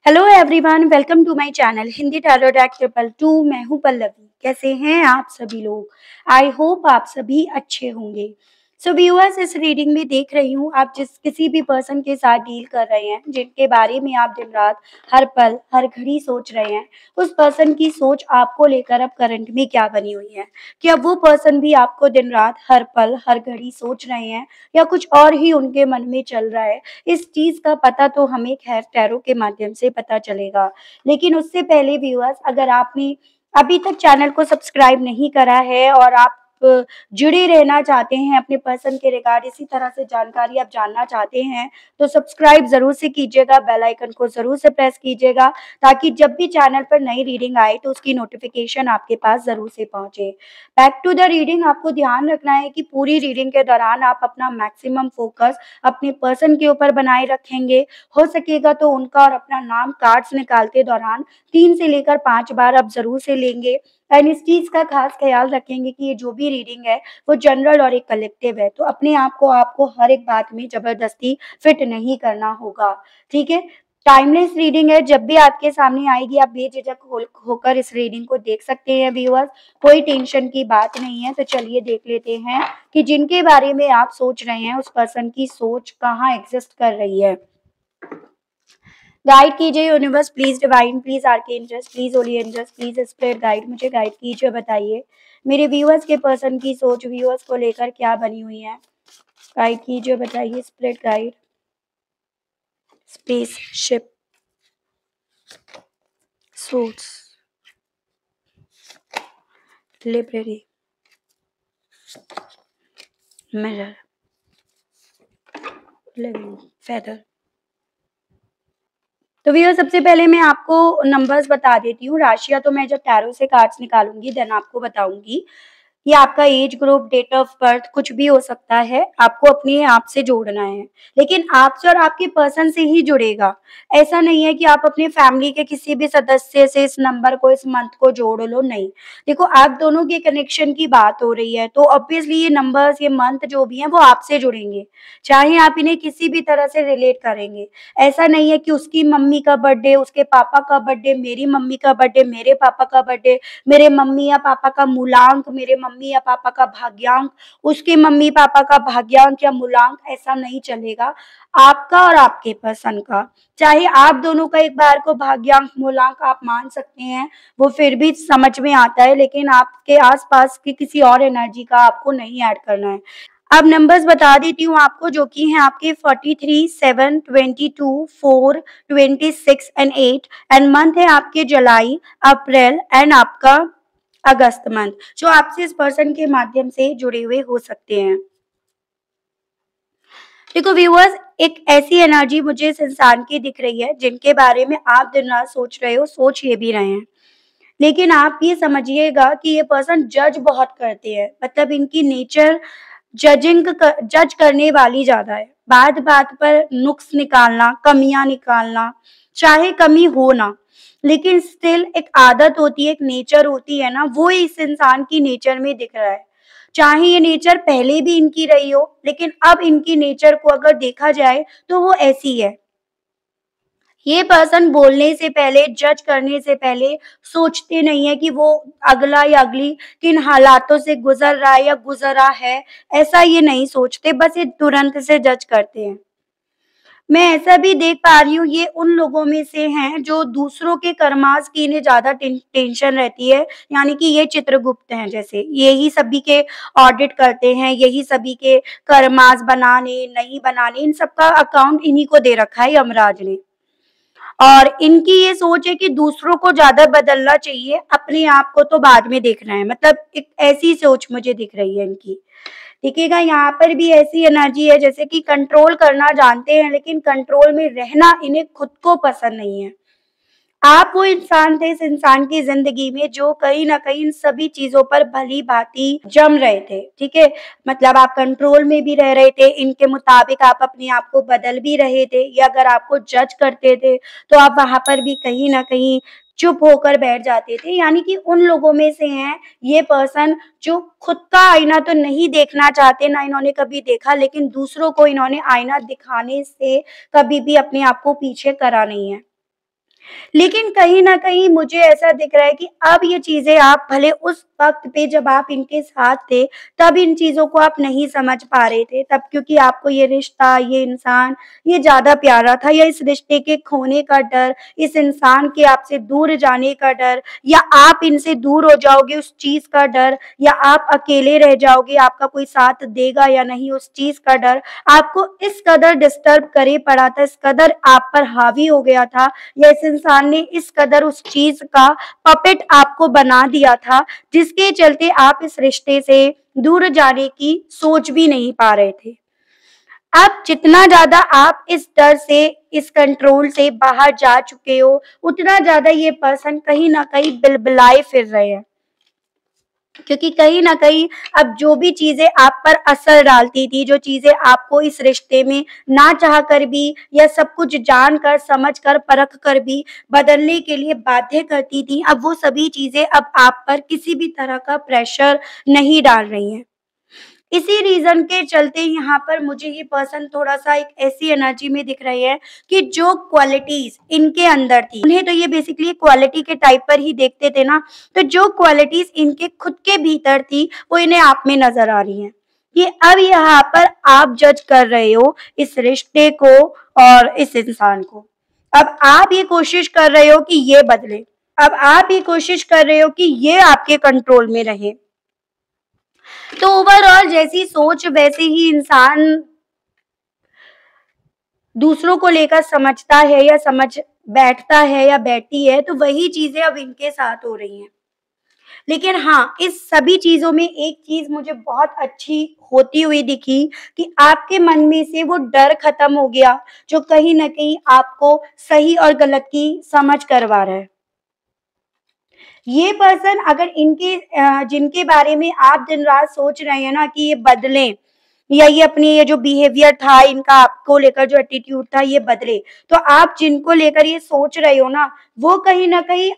Hello everyone, welcome to my channel Hindi tarot deck 222। मैं हूं पल्लवी। कैसे हैं आप सभी लोग? आई होप आप सभी अच्छे होंगे। सो व्यूअर्स, इस रीडिंग में देख रही हूं आप किसी भी पर्सन के साथ डील कर रहे हैं, जिनके बारे में आप दिन रात हर पल हर घड़ी सोच रहे हैं। उस पर्सन की सोच आपको लेकर अब करंट में क्या बनी हुई है? क्या वो पर्सन भी आपको दिन रात हर पल हर घड़ी सोच रहे हैं, या कुछ और ही उनके मन में चल रहा है? इस चीज का पता तो हमें खैर टैरो के माध्यम से पता चलेगा। लेकिन उससे पहले व्यूअर्स, अगर आपने अभी तक चैनल को सब्सक्राइब नहीं करा है और आप जुड़े रहना चाहते हैं अपने पर्सन के रिगार्ड, इसी तरह से जानकारी आप जानना चाहते हैं, तो सब्सक्राइब जरूर से कीजिएगा, बेल आइकन को जरूर से प्रेस कीजिएगा, ताकि जब भी चैनल पर नई रीडिंग आए तो उसकी नोटिफिकेशन आपके पास जरूर से पहुंचे। बैक टू द रीडिंग, आपको ध्यान रखना है कि पूरी रीडिंग के दौरान आप अपना मैक्सिमम फोकस अपने पर्सन के ऊपर बनाए रखेंगे। हो सकेगा तो उनका और अपना नाम कार्ड्स निकालते दौरान 3 से लेकर 5 बार आप जरूर से लेंगे। एंड इस चीज का खास ख्याल रखेंगे कि ये जो भी रीडिंग है वो जनरल और एक कलेक्टिव है, तो अपने आप को आपको हर एक बात में जबरदस्ती फिट नहीं करना होगा। ठीक है? टाइमलेस रीडिंग है, जब भी आपके सामने आएगी आप बेझिझक होकर इस रीडिंग को देख सकते हैं व्यूअर्स। कोई टेंशन की बात नहीं है। तो चलिए देख लेते हैं कि जिनके बारे में आप सोच रहे हैं उस पर्सन की सोच कहाँ एग्जिस्ट कर रही है। गाइड कीजिए universe, please divine, please archangels, please holy angels, please spirit guide, मुझे गाइड कीजिए। बताइए मेरे व्यूअर्स के पर्सन की सोच व्यूअर्स को लेकर क्या बनी हुई है। गाइड कीजिए, बताइए spirit guide. Spaceship, suits, लिब्रेरी, mirror, living feather. तो भैया सबसे पहले मैं आपको नंबर्स बता देती हूँ। राशियां तो मैं जब टैरो से कार्ड्स निकालूंगी देन आपको बताऊंगी। ये आपका age group, date of birth कुछ भी हो सकता है, आपको अपने आप से जोड़ना है। लेकिन आपसे और आपके पर्सन से ही जुड़ेगा। ऐसा नहीं है कि आप अपने फैमिली के किसी भी सदस्य से इस नंबर को, इस मंथ को जोड़ लो, नहीं। देखो, आप दोनों के कनेक्शन की बात हो रही है, तो ऑब्वियसली ये नंबर्स, ये मंथ जो भी हैं वो आपसे जुड़ेंगे, चाहे आप इन्हें किसी भी तरह से रिलेट करेंगे। ऐसा नहीं है कि उसकी मम्मी का बर्थडे, उसके पापा का बर्थडे, मेरी मम्मी का बर्थडे, मेरे पापा का बर्थडे, मेरे मम्मी या पापा का मूलांक, मेरे मम्मी या पापा का भाग्यांक, उसके मम्मी पापा का भाग्यांक या मूलांक, ऐसा नहीं चलेगा। आपका और आपके पर्सन का, चाहे आप दोनों का एक बार को भाग्यांक मूलांक आप मान सकते हैं, वो फिर भी समझ में आता है, लेकिन आपके आसपास की किसी और एनर्जी का आपको नहीं ऐड करना है। अब नंबर्स बता देती हूँ आपको, जो कि हैं आपके 43, 7, 22, 4, 26 एंड 8। एंड मंथ है आपके जुलाई, अप्रैल एंड आपका अगस्त मंथ, जो आपसे इस पर्सन के माध्यम से जुड़े हुए हो सकते हैं। देखो व्यूअर्स, एक ऐसी एनर्जी मुझे इस इंसान की दिख रही है जिनके बारे में आप दिन रात सोच रहे हो, सोच ये भी रहे हैं। लेकिन आप ये समझिएगा कि ये पर्सन जज बहुत करते हैं, मतलब इनकी नेचर जज करने वाली ज्यादा है। बात बात पर नुक्स निकालना, कमियां निकालना, चाहे कमी हो ना, लेकिन स्टिल एक आदत होती है, एक नेचर होती है ना, वो इस इंसान की नेचर में दिख रहा है। चाहे ये नेचर पहले भी इनकी रही हो, लेकिन अब इनकी नेचर को अगर देखा जाए तो वो ऐसी है। ये पर्सन बोलने से पहले, जज करने से पहले सोचते नहीं है कि वो अगला या अगली किन हालातों से गुजर रहा है या गुजरा है। ऐसा ये नहीं सोचते, बस ये तुरंत से जज करते हैं। मैं ऐसा भी देख पा रही हूँ, ये उन लोगों में से हैं जो दूसरों के कर्मास की इन्हें ज्यादा टेंशन रहती है। यानी कि ये चित्रगुप्त हैं, जैसे यही सभी के ऑडिट करते हैं, यही सभी के कर्मास बनाने नहीं बनाने, इन सबका अकाउंट इन्हीं को दे रखा है यमराज ने। और इनकी ये सोच है कि दूसरों को ज्यादा बदलना चाहिए, अपने आप को तो बाद में देखना है। मतलब एक ऐसी सोच मुझे दिख रही है इनकी। देखिएगा, यहाँ पर भी ऐसी एनर्जी है जैसे कि कंट्रोल करना जानते हैं, लेकिन कंट्रोल में रहना इन्हें खुद को पसंद नहीं है। आप वो इंसान थे इस इंसान की जिंदगी में जो कहीं ना कहीं इन सभी चीजों पर भली भांति जम रहे थे। ठीक है? मतलब आप कंट्रोल में भी रह रहे थे, इनके मुताबिक आप अपने आप को बदल भी रहे थे, या अगर आपको जज करते थे तो आप वहां पर भी कहीं ना कहीं चुप होकर बैठ जाते थे। यानी कि उन लोगों में से हैं ये पर्सन जो खुद का आईना तो नहीं देखना चाहते, ना इन्होंने कभी देखा, लेकिन दूसरों को इन्होंने आईना दिखाने से कभी भी अपने आप को पीछे करा नहीं है। लेकिन कहीं न कहीं मुझे ऐसा दिख रहा है कि अब ये चीज़ें आप भले उस वक़्त पे जब आप इनके साथ थे, तब इन चीज़ों को आप नहीं समझ पा रहे थे, तब क्योंकि आपको ये रिश्ता, ये इंसान, ये ज़्यादा प्यारा था, या इस रिश्ते के खोने का डर, इस इंसान के आपसे दूर जाने का डर, या आप इनसे दूर हो जाओगे उस चीज़ का डर, या आप अकेले रह जाओगे, आपका कोई साथ देगा या नहीं उस चीज़ का डर, आपको इस कदर डिस्टर्ब करे पड़ा था, इस कदर आप पर हावी हो गया था, या इस इंसान ने इस कदर उस चीज का पपेट आपको बना दिया था, जिसके चलते आप इस रिश्ते से दूर जाने की सोच भी नहीं पा रहे थे। अब जितना ज़्यादा आप इस डर से, इस कंट्रोल से बाहर जा चुके हो, उतना ज़्यादा ये पर्सन कहीं न कहीं बिलबिलाए फिर रहे हैं। क्योंकि कहीं न कहीं अब जो भी चीज़ें आप पर असर डालती थी, जो चीज़ें आपको इस रिश्ते में ना चाह कर भी या सब कुछ जान कर, समझ कर, परख कर भी बदलने के लिए बाध्य करती थी, अब वो सभी चीज़ें अब आप पर किसी भी तरह का प्रेशर नहीं डाल रही हैं। इसी रीज़न के चलते यहाँ पर मुझे ये पर्सन थोड़ा-सा एक ऐसी एनर्जी में दिख रही है कि जो क्वालिटीज़ इनके अंदर थी, उन्हें तो ये बेसिकली क्वालिटी के टाइप पर ही देखते थे ना, तो जो क्वालिटीज़ इनके खुद के भीतर थी, वो इन्हें आप में नज़र आ रही हैं। कि अब यहाँ पर आप जज कर रहे हो इस रिश्ते को और इस इंसान को। अब आप ये कोशिश कर रहे हो कि ये बदले। अब आप ये कोशिश कर रहे हो कि ये आपके कंट्रोल में रहे। तो ओवरऑल जैसी सोच वैसे ही इंसान दूसरों को लेकर समझता है या समझ बैठता है या बैठती है, तो वही चीज़ें अब इनके साथ हो रही हैं। लेकिन हाँ, इस सभी चीज़ों में एक चीज़ मुझे बहुत अच्छी होती हुई दिखी कि आपके मन में से वो डर खत्म हो गया, जो कहीं न कहीं आपको सही और गलत की समझ करवा रहा है। ये पर्सन अगर जिनके बारे में आप दिन-रात सोच रहे हैं ना कि ये बदलें, या ये अपनी ये जो बिहेवियर था इनका, आपको लेकर जो एटीट्यूड था ये बदले, तो आप जिनको लेकर ये सोच रहे हो ना, वो कहीं न कहीं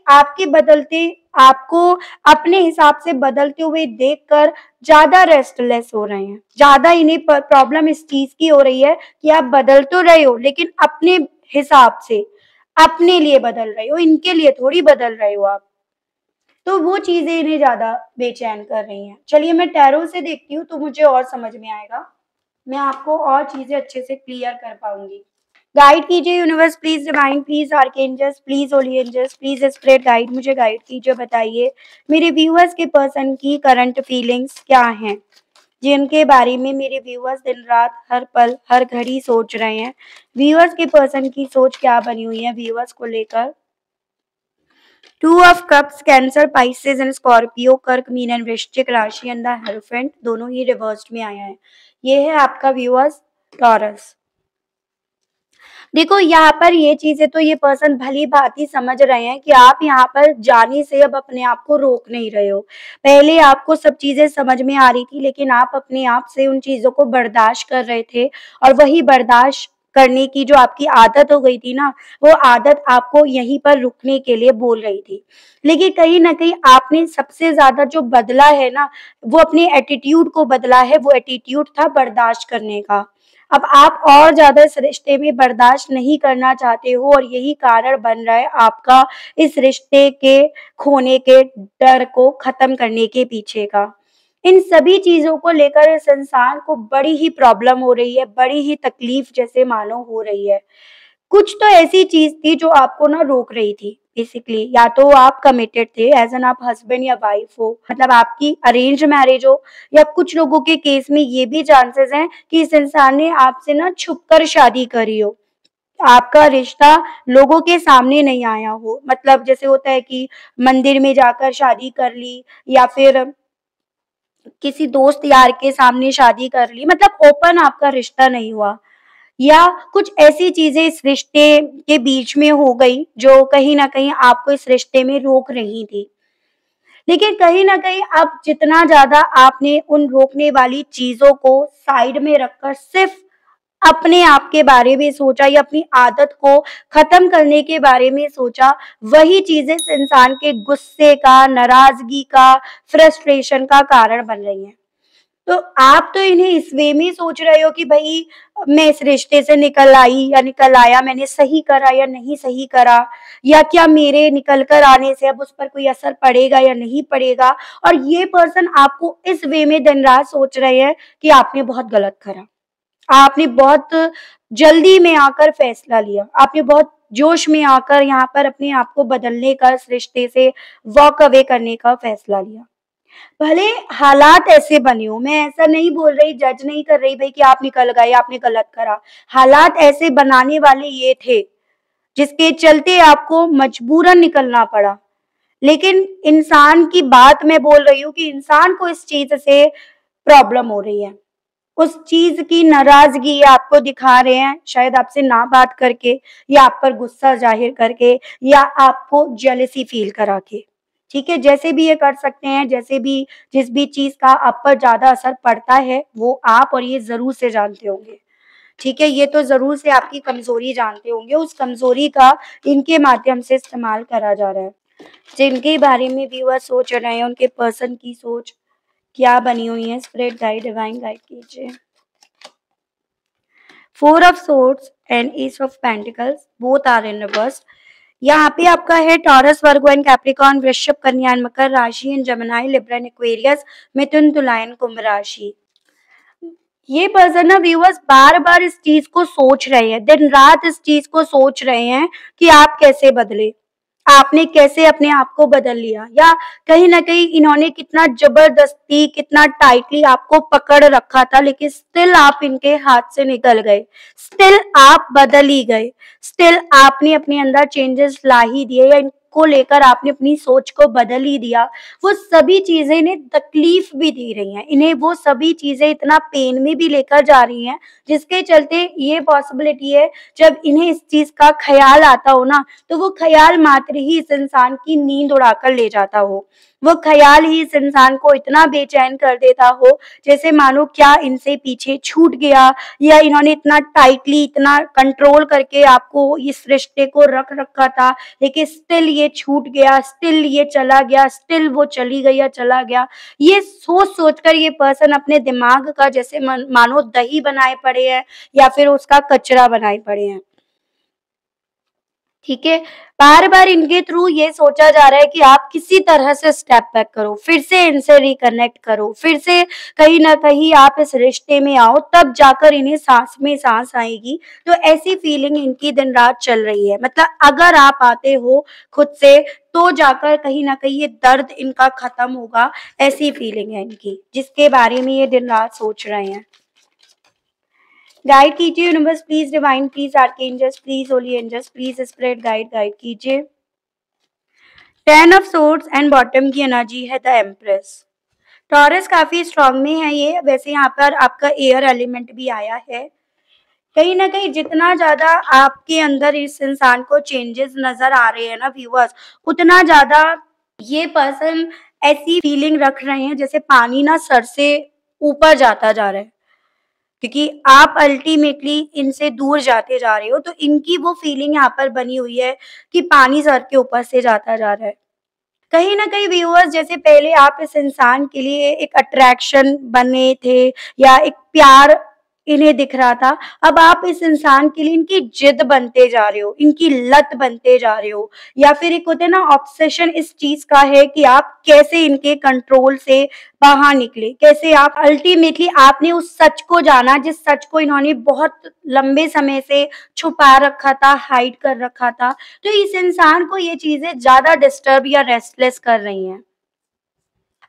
आपको अपने हिसाब से बदलते हुए देखकर ज़्यादा रेस्टलेस हो रहे हैं। ज़्यादा इन्हें प प्रॉब्लम इस चीज़ की हो रही है कि आप बदल तो रहे हो, लेकिन अपने हिसाब से, अपने लिए बदल रहे हो, इनके लिए थोड़ी बदल रहे हो आप। तो वो चीज़ें इन्हें ज़्यादा बेचैन कर रही हैं। चलिए मैं टैरो से देखती हूँ तो मुझे और समझ में आएगा। मैं आपको और चीज़ें अच्छे से क्लियर कर पाऊँगी। गाइड कीजिए universe, please divine, please archangels, please holy angels, please spirit guide, मुझे गाइड कीजिए, बताइए मेरे व्यूअर्स के पर्सन की करंट फीलिंग्स क्या हैं? जिनके बारे में मेरे व्यूअर्स दिन-रात, हर पल, हर घड़ी सोच रहे हैं। व्यूअर्स के पर्सन की सोच क्या बनी हुई है व्यूअर्स को लेकर? Two of cups, cancer, Pisces and Scorpio, कर्क, मीन एंड वृश्चिक राशि एंड द हेरोफेंट, दोनों ही रिवर्स्ड में आया है। ये है आपका व्यूअर्स टॉरस। देखो यहाँ पर ये चीजें तो ये पर्सन भली भांति समझ रहे हैं कि आप यहाँ पर जाने से अब अपने आप को रोक नहीं रहे हो। पहले आपको सब चीजें समझ में आ रही थी, लेकिन आप अपने आप से उन चीजों को बर्दाश्त कर रहे थे, और वही बर्दाश्त करने की जो आपकी आदत हो गई थी ना, वो आदत आपको यहीं पर रुकने के लिए बोल रही थी। लेकिन कहीं न कहीं आपने सबसे ज़्यादा जो बदला है ना, वो अपने एटीट्यूड को बदला है, वो एटीट्यूड था बर्दाश्त करने का। अब आप और ज़्यादा इस रिश्ते में बर्दाश्त नहीं करना चाहते हो, और यही कारण बन रहा है आपका इस रिश्ते के खोने के डर को खत्म करने के पीछे का। इन सभी चीज़ों को लेकर इस इंसान को बड़ी ही प्रॉब्लम हो रही है, बड़ी ही तकलीफ जैसे मानो हो रही है। कुछ तो ऐसी चीज़ थी जो आपको ना रोक रही थी बेसिकली, या तो आप कमिटेड थे एज़ एन, आप हस्बैंड या वाइफ हो, मतलब आपकी अरेंज मैरिज हो, या कुछ लोगों के केस में ये भी चांसेस हैं कि इस इंसान ने आपसे ना छुपकर शादी करी हो। आपका रिश्ता लोगों के सामने नहीं आया हो, मतलब जैसे होता है कि मंदिर में जाकर शादी कर ली, या फिर किसी दोस्त यार के सामने शादी कर ली, मतलब ओपन आपका रिश्ता नहीं हुआ, या कुछ ऐसी चीज़ें इस रिश्ते के बीच में हो गई जो कहीं न कहीं आपको इस रिश्ते में रोक रही थी। लेकिन कहीं न कहीं अब जितना ज़्यादा आपने उन रोकने वाली चीज़ों को साइड में रखकर सिर्फ़ अपने आप के बारे में सोचा, या अपनी आदत को खत्म करने के बारे में सोचा, वही चीज़ें इस इंसान के गुस्से का, नाराज़गी का, फ्रस्ट्रेशन का कारण बन रही हैं। तो आप तो इन्हें इस वे में सोच रहे हो कि भई मैं इस रिश्ते से निकल आई या निकल आया, मैंने सही करा या नहीं सही करा, या क्या मेरे निकल कर आने से अब उस पर कोई असर पड़ेगा या नहीं पड़ेगा। और ये पर्सन आपको इस वे में दिन-रात सोच रहे हैं कि आपने बहुत गलत करा। आपने बहुत जल्दी में आकर फैसला लिया। आपने बहुत जोश में आकर यहाँ पर अपने आप को बदलने का, इस रिश्ते से वॉक अवे करने का फैसला लिया। भले हालात ऐसे बने हों, मैं ऐसा नहीं बोल रही, जज नहीं कर रही भई कि आप निकल गए, आपने गलत करा। हालात ऐसे बनाने वाले ये थे, जिसके चलते आपको मजबूरन निकलना पड़ा। लेकिन इंसान की बात मैं बोल रही हूँ कि इंसान को इस चीज़ से प्रॉब्लम हो रही है। उस चीज़ की नाराज़गी आपको दिखा रहे हैं, शायद आपसे ना बात करके या आप पर गुस्सा ज़ाहिर करके या आपको जेलसी फ़ील करा के। ठीक है? जैसे भी ये कर सकते हैं, जैसे भी जिस भी चीज़ का आप पर ज़्यादा असर पड़ता है, वो आप और ये ज़रूर से जानते होंगे। ठीक है? ये तो ज़रूर से आपकी कमज़ोरी जानते होंगे, उस कमज़ोरी का इनके माध्यम से इस्तेमाल करा जा रहा है। जिनके बारे में व्यूअर सोच रहे हैं, उनके पर्सन की सोच क्या बनी हुई है, स्पिरिट गाइड, डिवाइन गाइड कीजिए। 4 of swords and ace of pentacles both are in reverse. यहाँ पे आपका है टॉरस, वर्गो एंड कैप्रिकॉर्न, वृषभ, कन्या एंड मकर राशि and Gemini, Libra and Aquarius, मिथुन, तुला एंड कुंभ राशि। ये पर्सन ना व्यूअर्स बार-बार इस चीज़ को सोच रहे हैं, दिन-रात इस चीज़ को सोच रहे हैं कि आप कैसे बदले? आपने कैसे अपने आप को बदल लिया? या कहीं न कहीं इन्होंने कितना ज़बरदस्ती, कितना टाइटली आपको पकड़ रखा था, लेकिन स्टिल आप इनके हाथ से निकल गए। स्टिल आप बदल ही गए। स्टिल आपने अपने अंदर चेंजेस ला ही दिए, या इनको लेकर आपने अपनी सोच को बदल ही दिया। वो सभी चीज़ें इन्हें तकलीफ भी दे रही हैं। इन्हें वो सभी चीज़ें इतना पेन में भी लेकर जा रही हैं, जिसके चलते ये पॉसिबिलिटी है, जब इन्हें इस चीज़ का ख़्याल आता हो ना, तो वो ख़्याल मात्र ही इस इंसान की नींद उड़ाकर ले जाता हो। वो ख़्याल ही इस इंसान को इतना बेचैन कर देता हो, जैसे मानो क्या इनसे पीछे छूट गया, या इन्होंने इतना टाइटली, इतना कंट्रोल करके आपको इस रिश्ते को रख रखा था, लेकिन स्टिल ये छूट गया, स्टिल ये चला गया, स्टिल वो चली गई या चला गया। ये सोच-सोच कर ये पर्सन अपने दिमाग का जैसे मानो दही बनाए पड़े हैं, या फिर उसका कचरा बनाए पड़े हैं। ठीक है? बार-बार इनके थ्रू ये सोचा जा रहा है कि आप किसी तरह से स्टेप बैक करो, फिर से इनसे रिकनेक्ट करो, फिर से कहीं न कहीं आप इस रिश्ते में आओ, तब जाकर इन्हें साँस में साँस आएगी। तो ऐसी फीलिंग इनकी दिन-रात चल रही है। मतलब अगर आप आते हो खुद से, तो जाकर कहीं न कहीं ये दर्द इनका खत्म होगा, ऐसी फीलिंग है इनकी, जिसके बारे में ये दिन-रात सोच रहे हैं। गाइड कीजिए universe please, divine please, archangels please, holy angels please, spirit guide guide कीजिए। 10 ऑफ सोर्ड्स एंड बॉटम की एनर्जी है द एम्प्रेस। टॉरस काफी स्ट्रांग में है ये, वैसे यहाँ पर आपका एयर एलिमेंट भी आया है। कहीं ना कहीं जितना ज्यादा आपके अंदर इस इंसान को चेंजेस नजर आ रहे हैं ना व्यूअर्स, उतना ज्यादा ये पर्सन ऐसी फीलिंग रख रहे हैं जैसे पानी ना सर से ऊपर जाता जा रहा है, क्योंकि आप अल्टीमेटली इनसे दूर जाते जा रहे हो, तो इनकी वो फीलिंग यहाँ पर बनी हुई है कि पानी सर के ऊपर से जाता जा रहा है। कहीं न कहीं व्यूअर्स, जैसे पहले आप इस इंसान के लिए एक अट्रैक्शन बने थे या एक प्यार इन्हें दिख रहा था, अब आप इस इंसान के लिए इनकी जिद बनते जा रहे हो, इनकी लत बनते जा रहे हो, या फिर एक होता है ना ऑब्सेशन इस चीज़ का है कि आप कैसे इनके कंट्रोल से बाहर निकले, कैसे आप अल्टीमेटली आपने उस सच को जाना जिस सच को इन्होंने बहुत लंबे समय से छुपा रखा था, हाइड कर रखा था। तो इस इंसान को ये चीज़ें ज़्यादा डिस्टर्ब या रेस्टलेस कर रही हैं।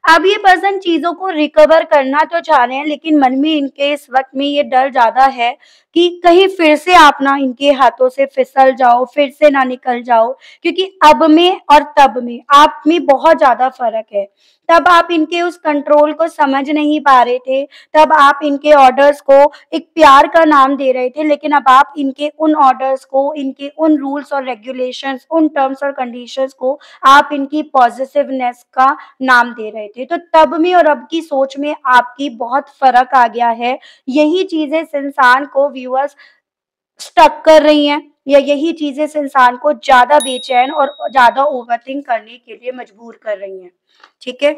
अब ये पर्सन चीज़ों को रिकवर करना तो चाह रहे हैं, लेकिन मन में इनके इस वक़्त में ये डर ज़्यादा है कि कहीं फिर से आप ना इनके हाथों से फिसल जाओ, फिर से ना निकल जाओ, क्योंकि अब में और तब में आप में बहुत ज़्यादा फ़र्क है। तब आप इनके उस कंट्रोल को समझ नहीं पा रहे थे, तब आप इनके ऑर्डर्स को एक प्यार का नाम दे रहे थे, लेकिन अब आप इनके उन ऑर्डर्स को, इनके उन रूल्स और रेगुलेशंस, उन टर्म्स और कंडीशंस को आप इनकी पॉज़िटिवनेस का नाम दे रहे थे। तो तब में और अब की सोच में आपकी बहुत फ़र्क आ गया है। यही चीज़ें इस इंसान को व्यूअर्स स्टक कर रही हैं, या यही चीज़ें इस इंसान को ज़्यादा बेचैन और ज़्यादा ओवरथिंक करने के लिए मजबूर कर रही हैं। ठीक है?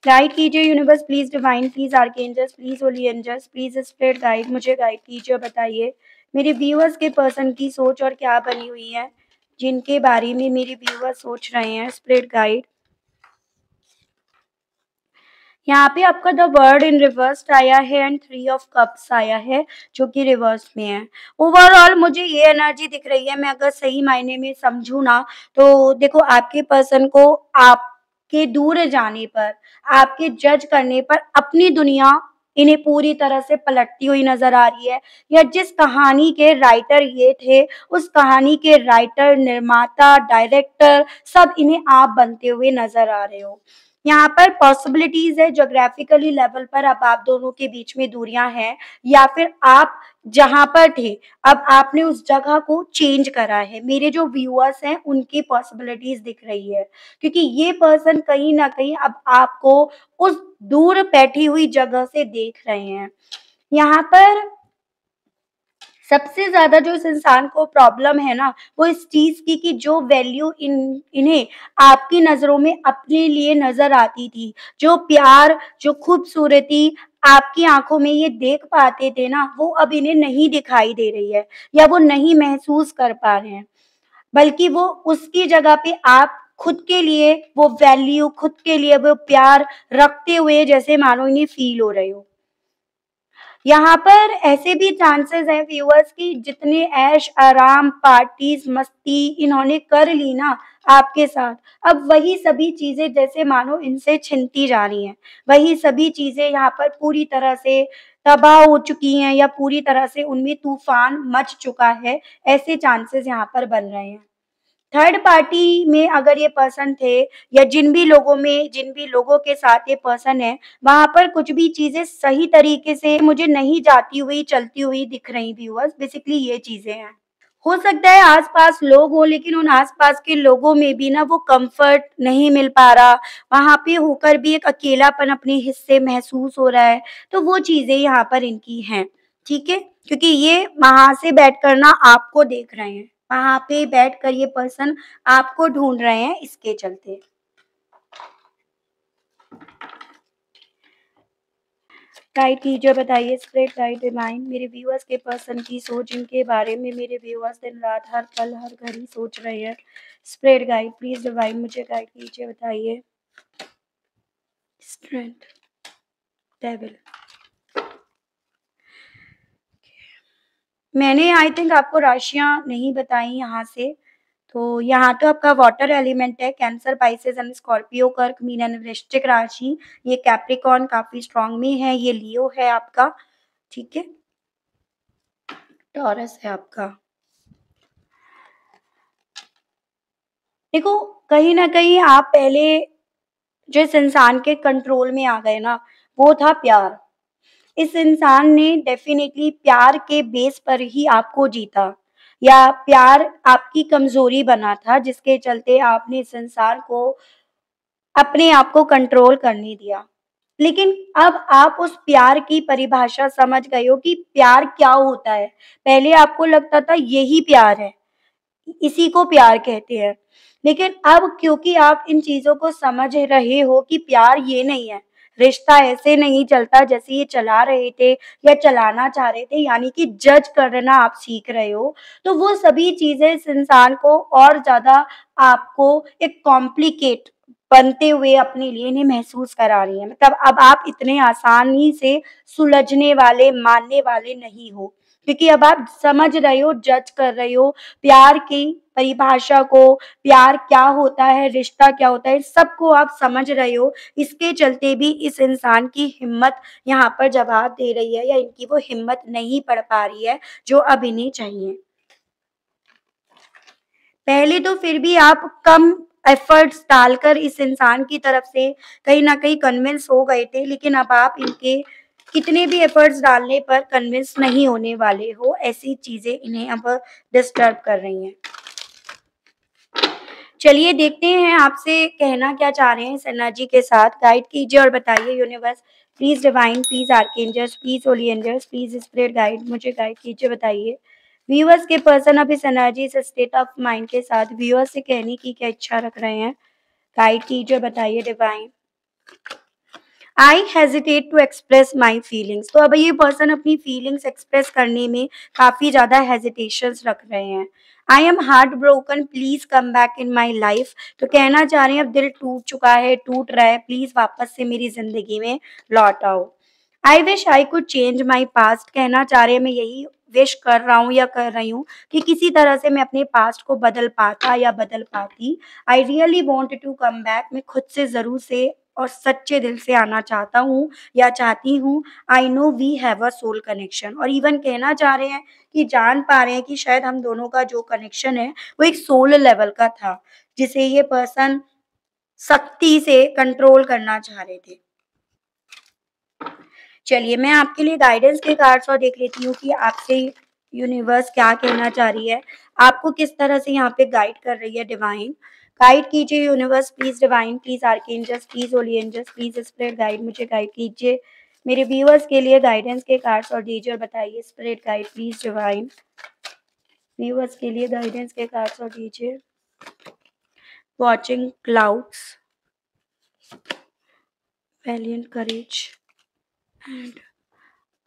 गाइड कीजिए universe, please divine, please archangels, please holy angels, please spirit guide, मुझे गाइड कीजिए और बताइए मेरे व्यूअर्स के पर्सन की सोच और क्या बनी हुई है, जिनके बारे में मेरे व्यूअर्स सोच रहे हैं। स्पिरिट गाइड, यहाँ पे आपका द वर्ड इन रिवर्स आया है एंड 3 ऑफ कप्स आया है, जो कि रिवर्स में है। ओवरऑल मुझे ये एनर्जी दिख रही है, मैं अगर सही मायने में समझू ना, तो देखो आपके पर्सन को आपके दूर जाने पर, आपके जज करने पर अपनी दुनिया इन्हें पूरी तरह से पलटती हुई नजर आ रही है। या जिस कहानी के राइटर ये थे, उस कहानी के राइटर, निर्माता, डायरेक्टर, सब इन्हें आप बनते हुए नजर आ रहे हो। यहाँ पर पॉसिबिलिटीज है ज्योग्राफिकली लेवल पर, अब आप दोनों के बीच में दूरियां हैं, या फिर आप जहां पर थे अब आपने उस जगह को चेंज करा है। मेरे जो व्यूअर्स हैं उनकी पॉसिबिलिटीज दिख रही है, क्योंकि ये पर्सन कहीं ना कहीं अब आपको उस दूर बैठी हुई जगह से देख रहे हैं। यहाँ पर सबसे ज्यादा जो इस इंसान को प्रॉब्लम है ना, वो इस चीज की कि जो वैल्यू इन्हें आपकी नजरों में अपने लिए नजर आती थी, जो प्यार, जो खूबसूरती आपकी आंखों में ये देख पाते थे ना, वो अब इन्हें नहीं दिखाई दे रही है, या वो नहीं महसूस कर पा रहे हैं। बल्कि वो उसकी जगह पे आप खुद के लिए वो वैल्यू, खुद के लिए वो प्यार रखते हुए जैसे मानो इन्हें फील हो रहे हो। यहाँ पर ऐसे भी चांसेस हैं व्यूअर्स की, जितने ऐश आराम, पार्टीज, मस्ती इन्होंने कर ली ना आपके साथ, अब वही सभी चीजें जैसे मानो इनसे छिनती जा रही हैं। वही सभी चीजें यहाँ पर पूरी तरह से तबाह हो चुकी हैं, या पूरी तरह से उनमें तूफान मच चुका है, ऐसे चांसेस यहाँ पर बन रहे हैं। थर्ड पार्टी में अगर ये पर्सन थे, या जिन भी लोगों के साथ ये पर्सन है, वहां पर कुछ भी चीजें सही तरीके से मुझे नहीं जाती हुई, चलती हुई दिख रही व्यूअर्स। बेसिकली ये चीजें हैं। हो सकता है आसपास लोग हो, लेकिन उन आसपास के लोगों में भी ना वो कंफर्ट नहीं मिल पा रहा, वहां पे होकर भी एक अकेलापन अपने हिस्से महसूस हो रहा है। तो वो चीजें यहाँ पर इनकी हैं, ठीक है, क्योंकि ये वहां से बैठकर ना आपको देख रहे हैं, वहां पे बैठकर ये पर्सन आपको ढूंढ रहे हैं, इसके चलते। गाइड कीजिए, बताइए स्प्रेड गाइड डिवाइन, मेरे व्यूअर्स के पर्सन की सोच, इनके बारे में मेरे व्यूअर्स दिन रात हर पल हर घड़ी सोच रहे हैं। स्प्रेड गाइड प्लीज डिवाइन, मुझे गाइड कीजिए, बताइए। स्ट्रेंथ, डेविल, मैंने आई थिंक आपको राशियां नहीं बताई यहाँ से। तो यहाँ तो आपका वाटर एलिमेंट है, कैंसर, पाइसेस एंड स्कॉर्पियो, कर्क, मीन एंड वृश्चिक राशि। ये कैप्रिकॉर्न काफी स्ट्रांग में है, ये लियो है आपका, ठीक है, टॉरस है आपका। देखो कहीं ना कहीं आप पहले जिस इंसान के कंट्रोल में आ गए ना, वो था प्यार। इस इंसान ने डेफिनेटली प्यार के बेस पर ही आपको जीता, या प्यार आपकी कमजोरी बना था, जिसके चलते आपने इस इंसान को अपने आप को कंट्रोल करने दिया। लेकिन अब आप उस प्यार की परिभाषा समझ गए हो कि प्यार क्या होता है। पहले आपको लगता था यही प्यार है, इसी को प्यार कहते हैं। लेकिन अब क्योंकि आप इन चीजों को समझ रहे हो कि प्यार ये नहीं है, रिश्ता ऐसे नहीं चलता जैसे ये चला रहे थे या चलाना चाह रहे थे, यानी कि जज करना आप सीख रहे हो, तो वो सभी चीजें इस इंसान को और ज्यादा आपको एक कॉम्प्लिकेट बनते हुए अपने लिए इन्हें महसूस करा रही है। मतलब अब आप इतने आसानी से सुलझने वाले, मानने वाले नहीं हो, क्योंकि अब आप समझ रहे हो, जज कर रहे हो प्यार की परिभाषा को, प्यार क्या होता है, रिश्ता क्या होता है, सबको आप समझ रहे हो। इसके चलते भी इस इंसान की हिम्मत यहाँ पर जवाब दे रही है, या इनकी वो हिम्मत नहीं पड़ पा रही है जो अब इन्हें चाहिए। पहले तो फिर भी आप कम एफर्ट्स डालकर इस इंसान की तरफ से कहीं ना कहीं कन्विंस हो गए थे, लेकिन अब आप इनके कितने भी एफर्ट्स डालने पर कन्विंस नहीं होने वाले हो। ऐसी चीजें इन्हें अब डिस्टर्ब कर रही हैं। चलिए देखते हैं आपसे कहना क्या चाह रहे हैं इस एनर्जी के साथ। गाइड कीजिए और बताइए universe, please divine, please archangels, please holy angels, please spirit guide, मुझे गाइड कीजिए, बताइए व्यूअर्स के पर्सन अब इस एनर्जी, इस स्टेट ऑफ माइंड के साथ व्यूअर्स से कहने की क्या इच्छा रख रहे हैं। गाइड कीजिए, बताइए divine. I hesitate to express my feelings. तो अब ये पर्सन अपनी फीलिंग्स एक्सप्रेस करने में काफ़ी ज़्यादा हेजिटेशंस रख रहे हैं। I am heart broken, please come back in my life. तो कहना चाह रहे हैं अब दिल टूट चुका है, टूट रहा है, प्लीज वापस से मेरी जिंदगी में लौट आओ। I wish I could change my past. कहना चाह रहे हैं मैं यही विश कर रहा हूँ या कर रही हूँ कि किसी तरह से मैं अपने पास्ट को बदल पाता या बदल पाती। I really want to come back. मैं खुद से ज़रूर से और सच्चे दिल से आना चाहता हूँ या चाहती हूँ। I know we have a soul connection. और इवन कहना चाह रहे हैं कि जान पा रहे हैं कि शायद हम दोनों का जो कनेक्शन है वो एक सोल लेवल का था, जिसे ये पर्सन सख्ती से कंट्रोल करना चाह रहे थे। चलिए मैं आपके लिए गाइडेंस के कार्ड्स और देख लेती हूँ कि आपसे यूनिवर्स क्या कहना चाह रही है, आपको किस तरह से यहाँ पे गाइड कर रही है डिवाइन। गाइड कीजिए universe, please divine, please archangels, please holy angels, please spirit guide, मुझे गाइड कीजिए। मेरे व्यूअर्स के लिए गाइडेंस के कार्ड्स और दीजिए और बताइए spirit guide, please divine. Viewers के लिए गाइडेंस के कार्ड्स और दीजिए। Watching clouds, valiant courage and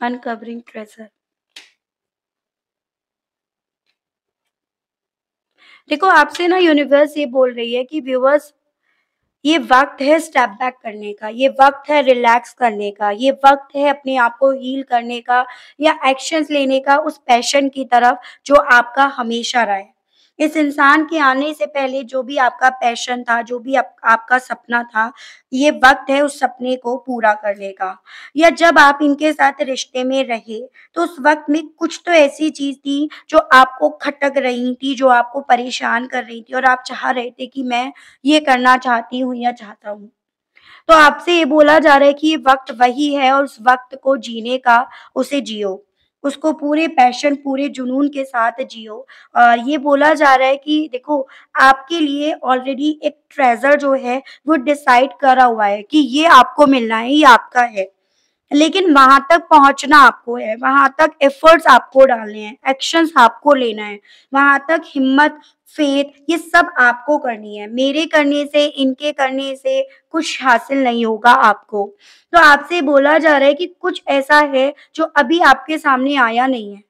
uncovering treasure. देखो आपसे ना यूनिवर्स ये बोल रही है कि व्यूअर्स ये वक्त है स्टेप बैक करने का, ये वक्त है रिलैक्स करने का, ये वक्त है अपने आप को हील करने का या एक्शंस लेने का उस पैशन की तरफ जो आपका हमेशा रहा है। इस इंसान के आने से पहले जो भी आपका पैशन था, जो भी आपका सपना था, ये वक्त है उस सपने को पूरा करने का। या जब आप इनके साथ रिश्ते में रहे तो उस वक्त में कुछ तो ऐसी चीज थी जो आपको खटक रही थी, जो आपको परेशान कर रही थी और आप चाह रहे थे कि मैं ये करना चाहती हूँ या चाहता हूँ। तो आपसे ये बोला जा रहा है कि ये वक्त वही है और उस वक्त को जीने का उसे जियो। उसको पूरे पैशन, पूरे जुनून के साथ जियो। और ये बोला जा रहा है कि देखो आपके लिए ऑलरेडी एक ट्रेज़र जो है वो डिसाइड करा हुआ है कि ये आपको मिलना है, ये आपका है। लेकिन वहां तक पहुंचना आपको है, वहां तक एफर्ट्स आपको डालने हैं, एक्शंस आपको लेना है, वहां तक हिम्मत, फेथ, ये सब आपको करनी है। मेरे करने से, इनके करने से कुछ हासिल नहीं होगा आपको। तो आपसे बोला जा रहा है कि कुछ ऐसा है जो अभी आपके सामने आया नहीं है,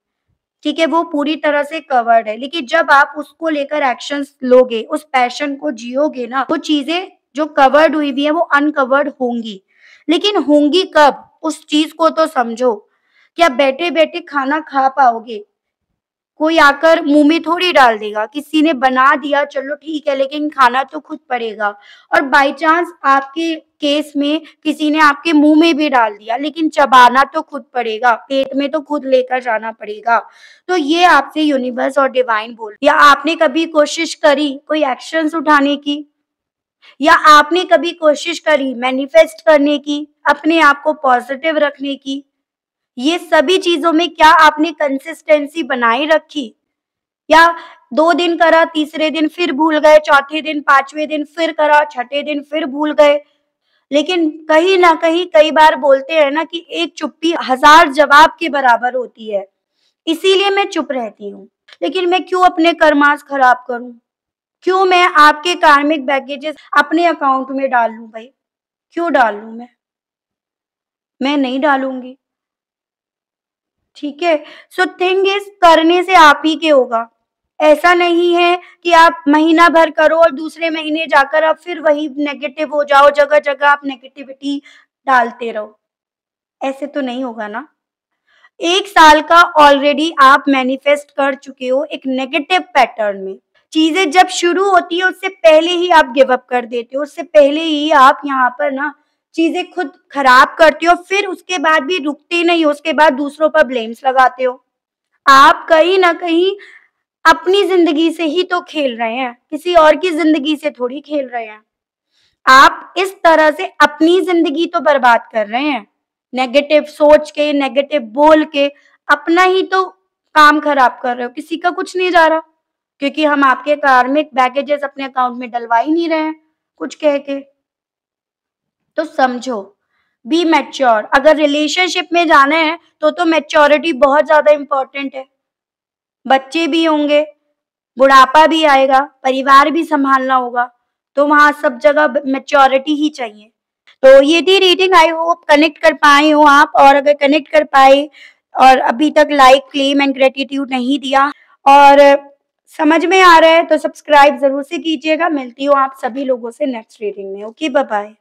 ठीक है, वो पूरी तरह से कवर्ड है, लेकिन जब आप उसको लेकर एक्शंस लोगे, उस पैशन को जियोगे ना, वो चीजें जो कवर्ड हुई भी है वो अनकवर्ड होंगी। लेकिन होंगी कब, उस चीज को तो समझो। क्या बैठे बैठे खाना खा पाओगे? कोई आकर मुंह में थोड़ी डाल देगा, किसी ने बना दिया चलो ठीक है, लेकिन खाना तो खुद पड़ेगा। और बाई चांस आपके केस में किसी ने आपके मुंह में भी डाल दिया, लेकिन चबाना तो खुद पड़ेगा, पेट में तो खुद लेकर जाना पड़ेगा। तो ये आपसे यूनिवर्स और डिवाइन बोल, या आपने कभी कोशिश करी कोई एक्शंस उठाने की, या आपने कभी कोशिश करी मैनिफेस्ट करने की, अपने आप को पॉजिटिव रखने की? ये सभी चीजों में क्या आपने कंसिस्टेंसी बनाए रखी, या 2 दिन करा, तीसरे दिन फिर भूल गए, चौथे दिन, 5वें दिन फिर करा, छठे दिन फिर भूल गए? लेकिन कहीं न कहीं कई बार बोलते हैं ना कि एक चुप्पी 1000 जवाब के बराबर होती है। इसीलिए मैं चुप रहती हूँ। लेकिन मैं क्यों अपने कर्मास खराब करूँ? क्यों मैं आपके कार्मिक बैगेजेस अपने अकाउंट में डाल लूँ भई? क्यों डाल लूँ मैं? मैं नहीं डालूँगी। ठीक है? सो थिंग इज़ करने से आप ही के होगा। ऐसा नहीं है कि आप महीना भर करो और दूसरे महीने जाकर आप फिर वही नेगेटिव हो जाओ, जगह-जगह आप नेगेटिविटी डालते रहो। ऐसे तो नहीं होगा ना? 1 साल का ऑलरेडी आप मैनिफेस्ट कर चुके हो एक नेगेटिव पैटर्न में। चीज़ें जब शुरू होती है उससे पहले ही आप गिव अप कर देते हो, उससे पहले ही आप यहाँ पर ना चीज़ें खुद खराब करते हो, फिर उसके बाद भी रुकते नहीं हो, उसके बाद दूसरों पर ब्लेम्स लगाते हो। आप कहीं न कहीं अपनी ज़िंदगी से ही तो खेल रहे हैं, किसी और की ज़िंदगी से थोड़ी खेल रहे हैं। आप इस तरह से अपनी ज़िंदगी तो बर्बाद कर रहे हैं। नेगेटिव सोच के, नेगेटिव बोल के अपना ही तो काम खराब कर रहे हो, किसी का कुछ नहीं जा रहा। क्योंकि हम आपके कार्मिक बैगेजेस अपने अकाउंट में डलवा ही नहीं रहे हैं, कुछ कह के। तो समझो, बी मैच्योर। अगर रिलेशनशिप में जाना है तो मैच्योरिटी बहुत ज़्यादा इम्पोर्टेंट है। बच्चे भी होंगे, बुढ़ापा भी आएगा, परिवार भी सँभालना होगा, तो वहाँ सब जगह मैच्योरिटी ही चाहिए। तो ये थी रीडिंग, आई होप कनेक्ट कर पाए हो आप, और अगर कनेक्ट कर पाए और अभी तक लाइक, क्लेम एंड ग्रैटिट्यूड नहीं दिया और समझ में आ रहा है तो सब्सक्राइब ज़रूर से कीजिएगा। मिलती हूँ आप सभी लोगों से नेक्स्ट रीडिंग में। Okay, bye bye.